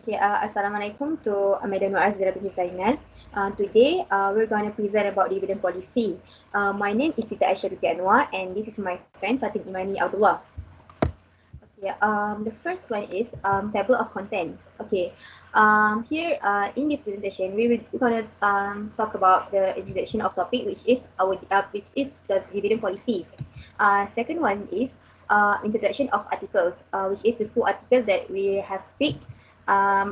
Okay, Assalamualaikum to Madam Anuar binti Zainal. Today, we're going to present about dividend policy. My name is Siti Aisyah binti Anuar, and this is my friend Fatim Imani Abdullah. Okay, the first one is table of contents. Okay, here in this presentation, we're going to talk about the introduction of topic, which is the dividend policy. Second one is introduction of articles, which is the two articles that we have picked.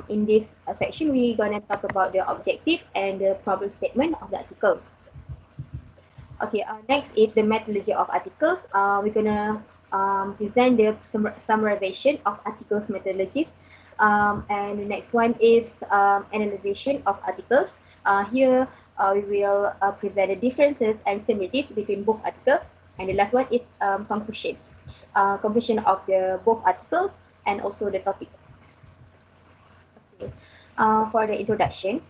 In this section, we're going to talk about the objective and the problem statement of the articles. Okay, next is the methodology of articles. We're going to present the summarization of articles methodologies. And the next one is analyzation of articles. Here, we will present the differences and similarities between both articles. And the last one is conclusion. Conclusion of the both articles and also the topic. Okay. For the introduction,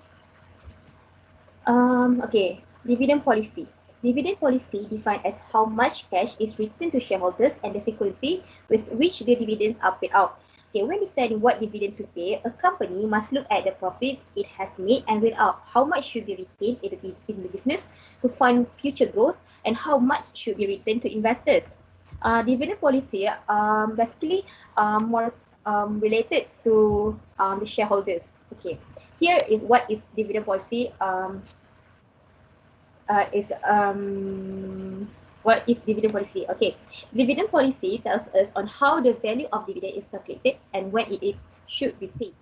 okay, dividend policy. Dividend policy defined as how much cash is returned to shareholders and the frequency with which the dividends are paid out. Okay, when deciding what dividend to pay, a company must look at the profits it has made and weigh out how much should be retained in the business to fund future growth and how much should be returned to investors. Dividend policy basically more related to the shareholders. Okay, here is what is dividend policy is what is dividend policy? Okay, dividend policy tells us on how the value of dividend is calculated and when it is should be paid.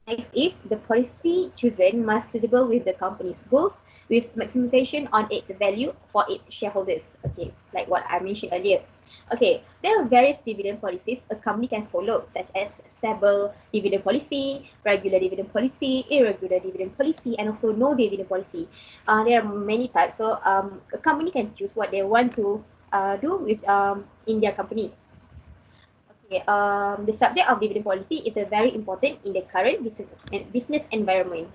Next is the policy chosen must suitable with the company's goals with maximization on its value for its shareholders. Okay, like what I mentioned earlier. Okay, there are various dividend policies a company can follow, such as stable dividend policy, regular dividend policy, irregular dividend policy, and also no dividend policy. There are many types, so a company can choose what they want to do with in their company. Okay, the subject of dividend policy is very important in the current business environment.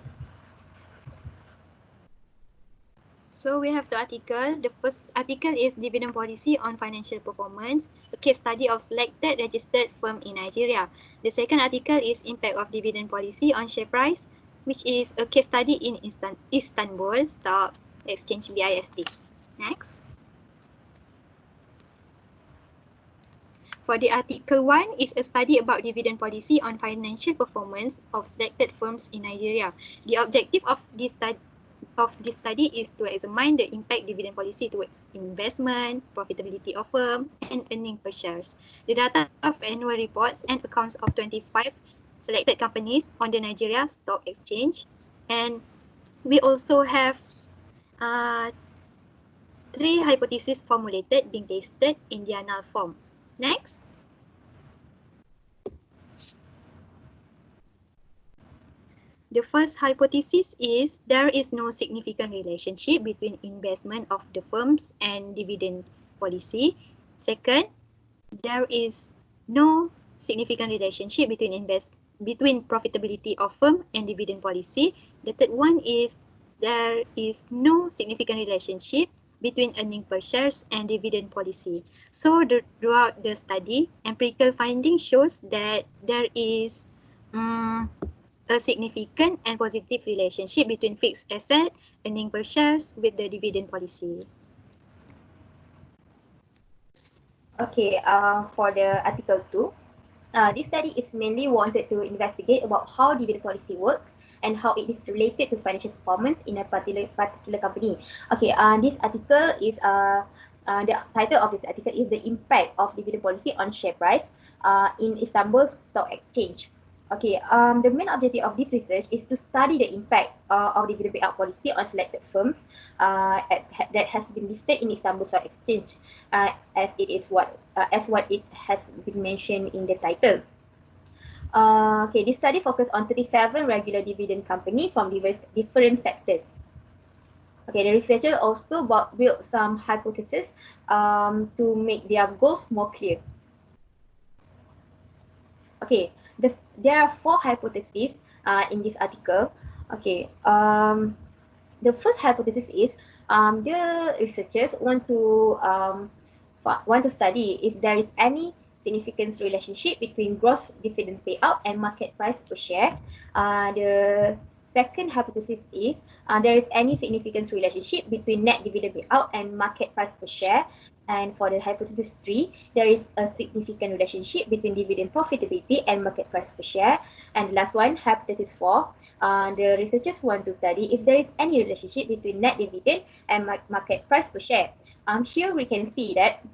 So we have the article. The first article is Dividend Policy on Financial Performance, a case study of selected registered firm in Nigeria. The second article is Impact of Dividend Policy on Share Price, which is a case study in Istanbul Stock Exchange BIST. Next. For the article 1 is a study about dividend policy on financial performance of selected firms in Nigeria. The objective of this study is to examine the impact dividend policy towards investment, profitability of firm, and earning per shares. The data of annual reports and accounts of 25 selected companies on the Nigeria Stock Exchange. And we also have 3 hypotheses formulated being tested in their null form. Next. The first hypothesis is there is no significant relationship between investment of the firms and dividend policy. Second, there is no significant relationship between profitability of firm and dividend policy. The third one is there is no significant relationship between earning per shares and dividend policy. So throughout the study, empirical finding shows that there is a significant and positive relationship between fixed asset, earning per shares with the dividend policy. Okay, for the article 2, this study is mainly wanted to investigate about how dividend policy works and how it is related to financial performance in a particular company. Okay, this article is the title of this article is the impact of dividend policy on share price in Istanbul Stock Exchange. Okay, the main objective of this research is to study the impact of dividend payout policy on selected firms that has been listed in Istanbul Stock Exchange, as what it has been mentioned in the title. Okay, this study focused on 37 regular dividend companies from different sectors. Okay, the researchers also built some hypotheses to make their goals more clear. Okay, there are 4 hypotheses in this article. Okay, the first hypothesis is the researchers want to study if there is any significance relationship between gross dividend payout and market price per share. The second hypothesis is there is any significance relationship between net dividend payout and market price per share. And for the hypothesis 3, there is a significant relationship between dividend profitability and market price per share. And the last one, hypothesis 4, the researchers want to study if there is any relationship between net dividend and market price per share. Here we can see that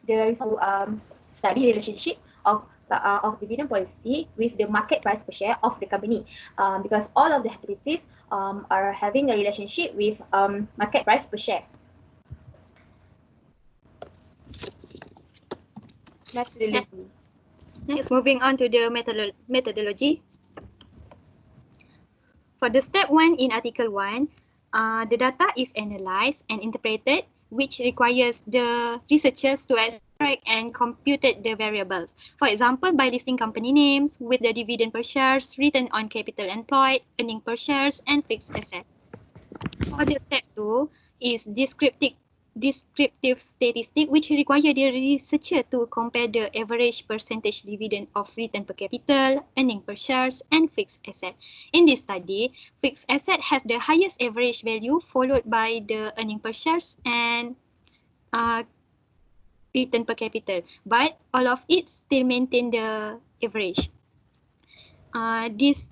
there is a study relationship of dividend policy with the market price per share of the company, because all of the hypotheses are having a relationship with market price per share. Methodology. Next, moving on to the methodology. For the step 1 in article 1, the data is analyzed and interpreted, which requires the researchers to extract and computed the variables. For example, by listing company names with the dividend per shares, return on capital employed, earning per shares, and fixed asset. For the step 2 is descriptive statistic, which require the researcher to compare the average percentage dividend of return per capital, earning per shares, and fixed asset. In this study, fixed asset has the highest average value, followed by the earning per shares and return per capital, but all of it still maintain the average. This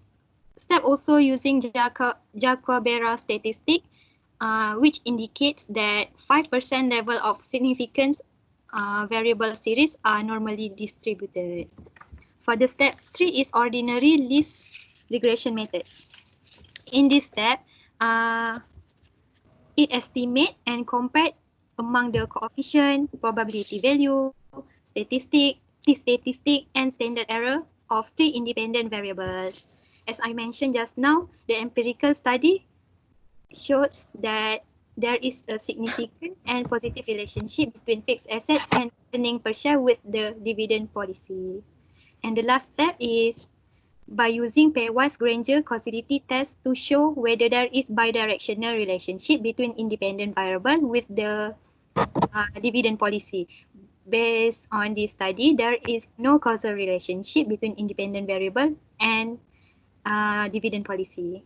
step also using Jacobera statistic, which indicates that 5% level of significance variable series are normally distributed. For the step 3 is ordinary least regression method. In this step, it estimates and compared among the coefficient, probability value, statistic, t-statistic, and standard error of 3 independent variables. As I mentioned just now, the empirical study shows that there is a significant and positive relationship between fixed assets and earning per share with the dividend policy. And the last step is by using pairwise Granger causality test to show whether there is bidirectional relationship between independent variable with the dividend policy. Based on this study, there is no causal relationship between independent variable and dividend policy.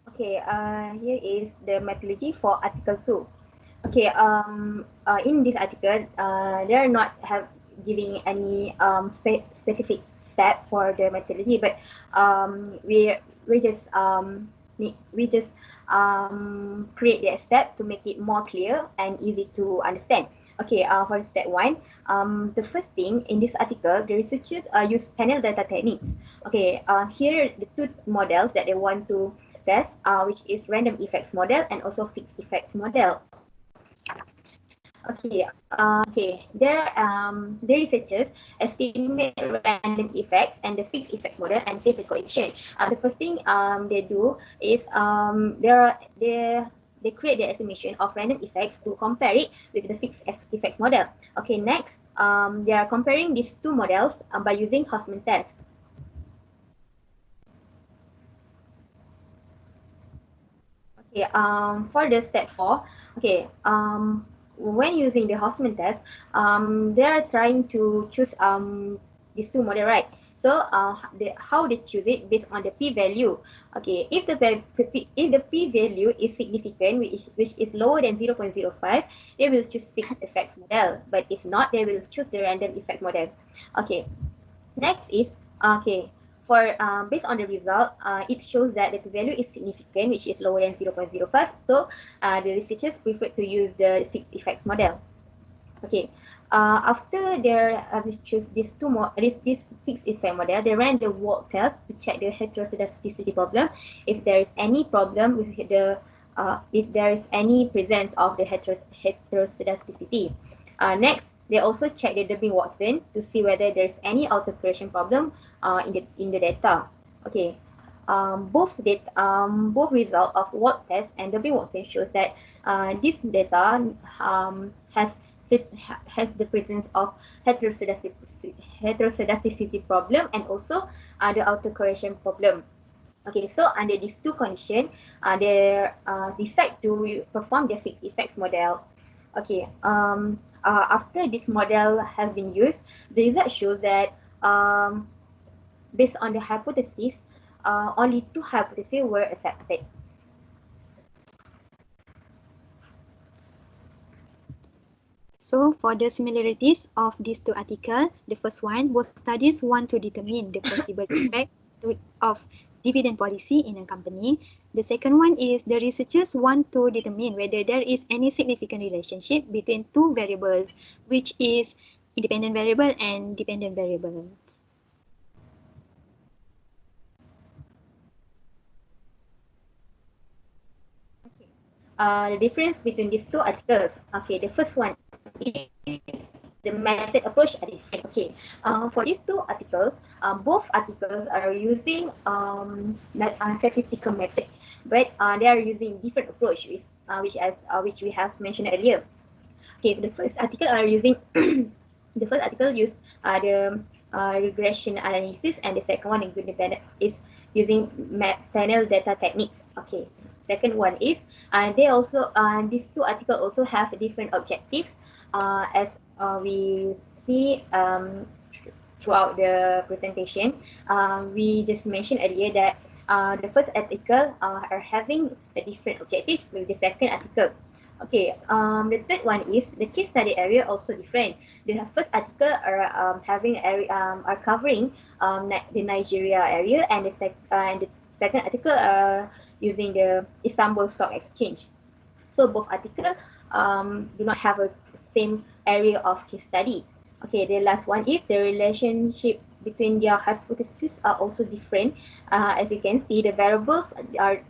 Okay, here is the methodology for article 2. Okay, in this article, they are not giving any specific step for the methodology, but we just create the step to make it more clear and easy to understand. Okay, for step 1, the first thing in this article, the researchers use panel data techniques. Okay, here are the two models that they want to test, which is random effects model and also fixed effects model. Okay, the researchers estimate random effects and the fixed effects model and save the coefficient. The first thing they do is they create the estimation of random effects to compare it with the fixed effects model. Okay, next they are comparing these two models by using Hausman test. Okay, for the step 4, okay, when using the Hausman test, they are trying to choose these two model, right? So how they choose it based on the p-value. Okay, if the p-value is significant, which is lower than 0.05, they will choose fixed effects model. But if not, they will choose the random effect model. Okay, next is for based on the result, it shows that the p-value is significant, which is lower than 0.05. So the researchers prefer to use the fixed effects model. Okay, after they choose this fixed effect model, they ran the walk test to check the heteroscedasticity problem. If there is any problem with the if there is any presence of the heteroscedasticity. Next, they also check the Durbin-Watson to see whether there is any autocorrelation problem in the data. Okay, both result of walk test and Durbin-Watson shows that this data has the presence of heteroscedasticity problem and also the autocorrelation problem. Okay, so under these two conditions, they decide to perform their fixed effects model. Okay, after this model has been used, the result shows that based on the hypothesis, only two hypotheses were accepted. So for the similarities of these two articles, the first one, both studies want to determine the possible effects of dividend policy in a company. The second one is the researchers want to determine whether there is any significant relationship between two variables, which is independent variable and dependent variables. The difference between these two articles. Okay, the first one is the method approach are different. Okay, for these two articles, both articles are using statistical method, but they are using different approach, which we have mentioned earlier. Okay, the first article are using the first article use the regression analysis, and the second one is using panel data techniques. Okay, second one is they also these two articles also have different objectives as we see throughout the presentation. We just mentioned earlier that the first article are having a different objectives with the second article. Okay, the third one is the case study area also different. The first article are are covering the Nigeria area, and the second article are using the Istanbul Stock Exchange. So both articles do not have a same area of case study. Okay, the last one is the relationship between their hypotheses are also different. As you can see, the variables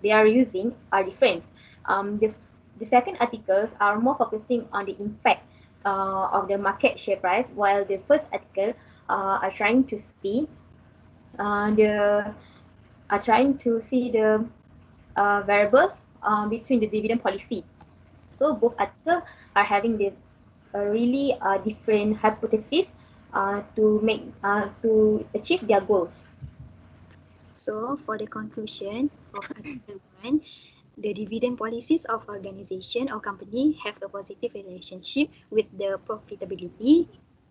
they are using are different. The second articles are more focusing on the impact of the market share price, while the first article are trying to see the are trying to see the variables between the dividend policy. So both articles are having the really different hypotheses to achieve their goals. So for the conclusion of Article 1, the dividend policies of organization or company have a positive relationship with the profitability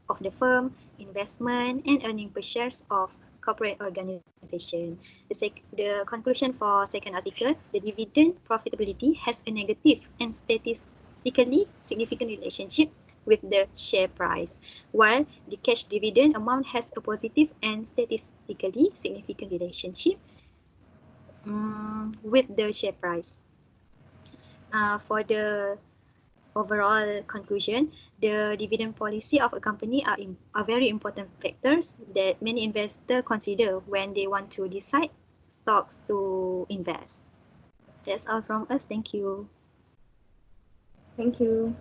of the firm, investment, and earning per shares of corporate organization. The conclusion for second article, the dividend profitability has a negative and statistically significant relationship with the share price, while the cash dividend amount has a positive and statistically significant relationship with the share price. For the overall conclusion, the dividend policy of a company are very important factors that many investors consider when they want to decide stocks to invest. That's all from us. Thank you. Thank you.